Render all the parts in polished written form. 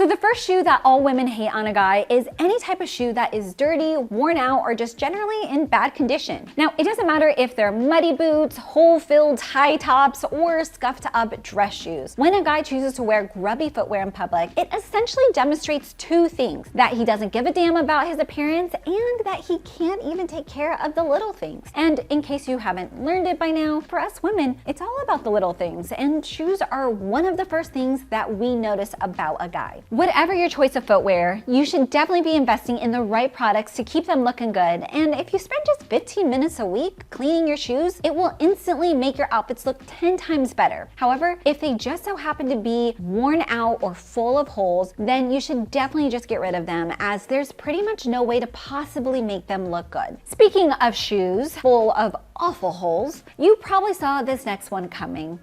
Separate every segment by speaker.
Speaker 1: So the first shoe that all women hate on a guy is any type of shoe that is dirty, worn out, or just generally in bad condition. Now, it doesn't matter if they're muddy boots, hole-filled high tops, or scuffed up dress shoes. When a guy chooses to wear grubby footwear in public, it essentially demonstrates two things: that he doesn't give a damn about his appearance and that he can't even take care of the little things. And in case you haven't learned it by now, for us women, it's all about the little things, and shoes are one of the first things that we notice about a guy. Whatever your choice of footwear, you should definitely be investing in the right products to keep them looking good. And if you spend just 15 minutes a week cleaning your shoes, it will instantly make your outfits look 10 times better. However, if they just so happen to be worn out or full of holes, then you should definitely just get rid of them, as there's pretty much no way to possibly make them look good. Speaking of shoes full of awful holes, you probably saw this next one coming.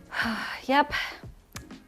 Speaker 1: Yep,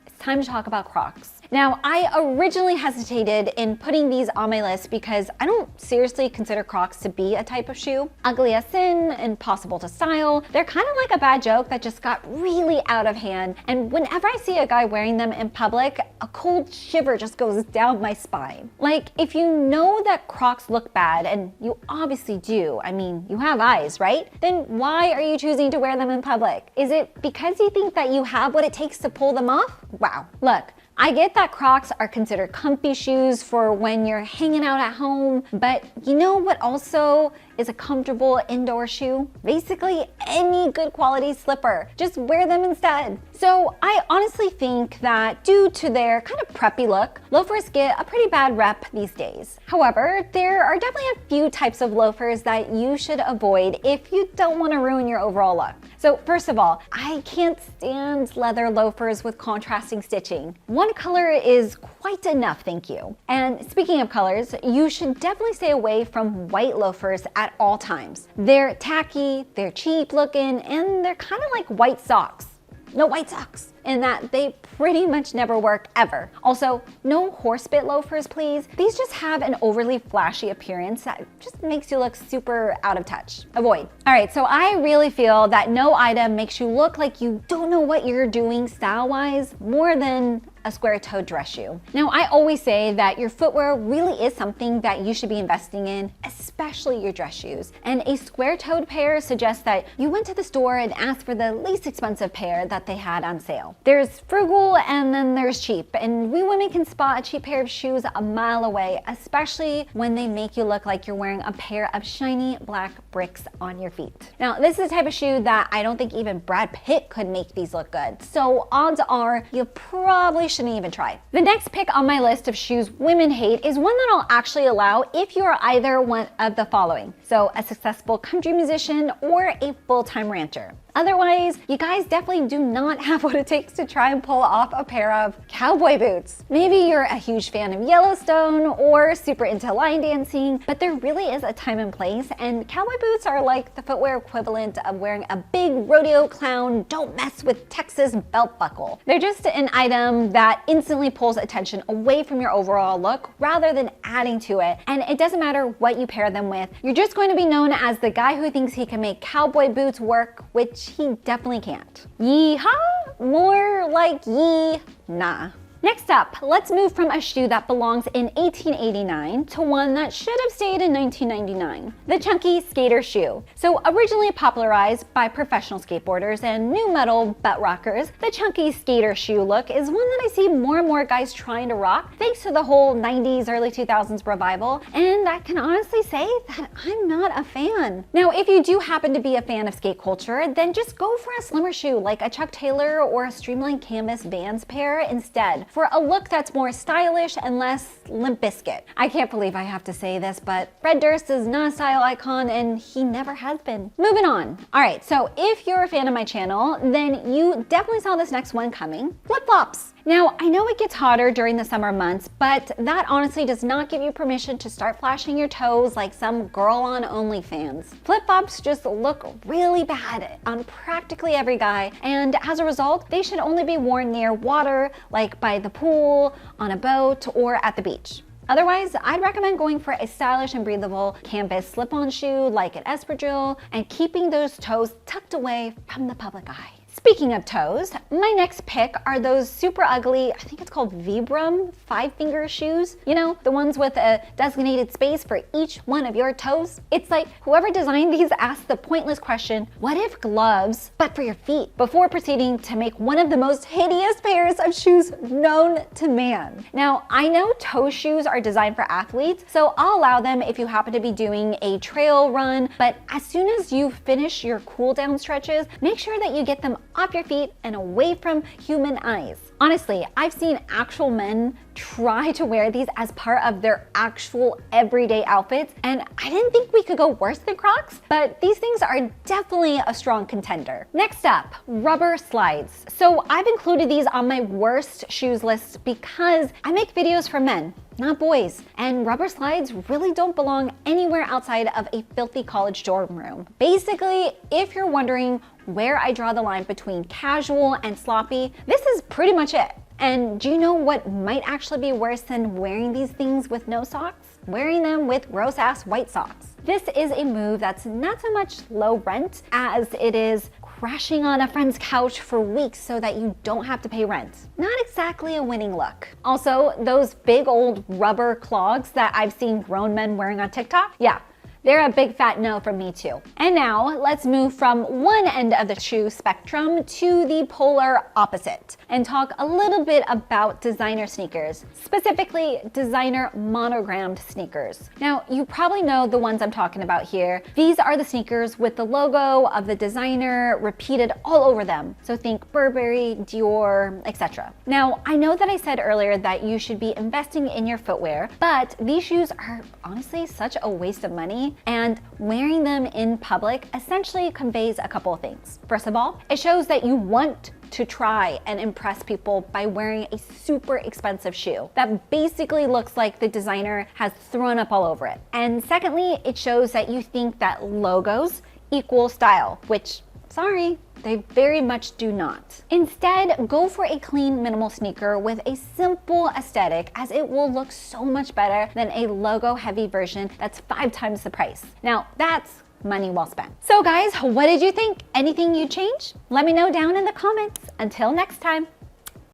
Speaker 1: it's time to talk about Crocs. Now, I originally hesitated in putting these on my list because I don't seriously consider Crocs to be a type of shoe. Ugly as sin, impossible to style, they're kind of like a bad joke that just got really out of hand, and whenever I see a guy wearing them in public, a cold shiver just goes down my spine. Like, if you know that Crocs look bad, and you obviously do, I mean, you have eyes, right? Then why are you choosing to wear them in public? Is it because you think that you have what it takes to pull them off? Wow. Look, I get that Crocs are considered comfy shoes for when you're hanging out at home, but you know what also is a comfortable indoor shoe? Basically any good quality slipper. Just wear them instead. So I honestly think that due to their kind of preppy look, loafers get a pretty bad rep these days. However, there are definitely a few types of loafers that you should avoid if you don't want to ruin your overall look. So first of all, I can't stand leather loafers with contrasting stitching. One color is quite enough, thank you. And speaking of colors, you should definitely stay away from white loafers at all times. They're tacky, they're cheap looking, and they're kind of like white socks. No white socks, in that they pretty much never work ever. Also, no horsebit loafers, please. These just have an overly flashy appearance that just makes you look super out of touch. Avoid. All right, so I really feel that no item makes you look like you don't know what you're doing style-wise more than a square-toed dress shoe. Now, I always say that your footwear really is something that you should be investing in, especially your dress shoes. And a square-toed pair suggests that you went to the store and asked for the least expensive pair that they had on sale. There's frugal and then there's cheap, and we women can spot a cheap pair of shoes a mile away, especially when they make you look like you're wearing a pair of shiny black bricks on your feet. Now, this is the type of shoe that I don't think even Brad Pitt could make these look good, so odds are you probably shouldn't even try. The next pick on my list of shoes women hate is one that I'll actually allow if you are either one of the following. So a successful country musician or a full-time rancher. Otherwise, you guys definitely do not have what it takes to try and pull off a pair of cowboy boots. Maybe you're a huge fan of Yellowstone or super into line dancing, but there really is a time and place, and cowboy boots are like the footwear equivalent of wearing a big rodeo clown don't mess with Texas belt buckle. They're just an item that instantly pulls attention away from your overall look rather than adding to it, and it doesn't matter what you pair them with. You're just going to be known as the guy who thinks he can make cowboy boots work, which he definitely can't. Yeehaw? More like yee nah. Next up, let's move from a shoe that belongs in 1889 to one that should have stayed in 1999, the chunky skater shoe. So originally popularized by professional skateboarders and new metal butt rockers, the chunky skater shoe look is one that I see more and more guys trying to rock thanks to the whole 90s, early 2000s revival, and I can honestly say that I'm not a fan. Now, if you do happen to be a fan of skate culture, then just go for a slimmer shoe like a Chuck Taylor or a streamlined canvas Vans pair instead, for a look that's more stylish and less Limp Bizkit. I can't believe I have to say this, but Fred Durst is not a style icon and he never has been. Moving on. All right, so if you're a fan of my channel, then you definitely saw this next one coming. Flip-flops. Now, I know it gets hotter during the summer months, but that honestly does not give you permission to start flashing your toes like some girl on OnlyFans. Flip-flops just look really bad on practically every guy, and as a result, they should only be worn near water, like by the pool, on a boat, or at the beach. Otherwise, I'd recommend going for a stylish and breathable canvas slip-on shoe like an espadrille and keeping those toes tucked away from the public eye. Speaking of toes, my next pick are those super ugly, I think it's called Vibram 5-finger shoes. You know, the ones with a designated space for each one of your toes. It's like whoever designed these asked the pointless question, what if gloves, but for your feet, before proceeding to make one of the most hideous pairs of shoes known to man. Now, I know toe shoes are designed for athletes, so I'll allow them if you happen to be doing a trail run, but as soon as you finish your cool down stretches, make sure that you get them off your feet and away from human eyes. Honestly, I've seen actual men try to wear these as part of their actual everyday outfits, and I didn't think we could go worse than Crocs, but these things are definitely a strong contender. Next up, rubber slides. So I've included these on my worst shoes list because I make videos for men, not boys, and rubber slides really don't belong anywhere outside of a filthy college dorm room. Basically, if you're wondering where I draw the line between casual and sloppy, this is pretty much it. And do you know what might actually be worse than wearing these things with no socks? Wearing them with gross ass white socks. This is a move that's not so much low rent as it is crashing on a friend's couch for weeks so that you don't have to pay rent. Not exactly a winning look. Also, those big old rubber clogs that I've seen grown men wearing on TikTok, yeah, they're a big fat no from me too. And now let's move from one end of the shoe spectrum to the polar opposite and talk a little bit about designer sneakers, specifically designer monogrammed sneakers. Now, you probably know the ones I'm talking about here. These are the sneakers with the logo of the designer repeated all over them. So think Burberry, Dior, etc. Now, I know that I said earlier that you should be investing in your footwear, but these shoes are honestly such a waste of money, and wearing them in public essentially conveys a couple of things. First of all, it shows that you want to try and impress people by wearing a super expensive shoe that basically looks like the designer has thrown up all over it. And secondly, it shows that you think that logos equal style, which, sorry, they very much do not. Instead, go for a clean, minimal sneaker with a simple aesthetic, as it will look so much better than a logo-heavy version that's 5 times the price. Now, that's money well spent. So guys, what did you think? Anything you'd change? Let me know down in the comments. Until next time.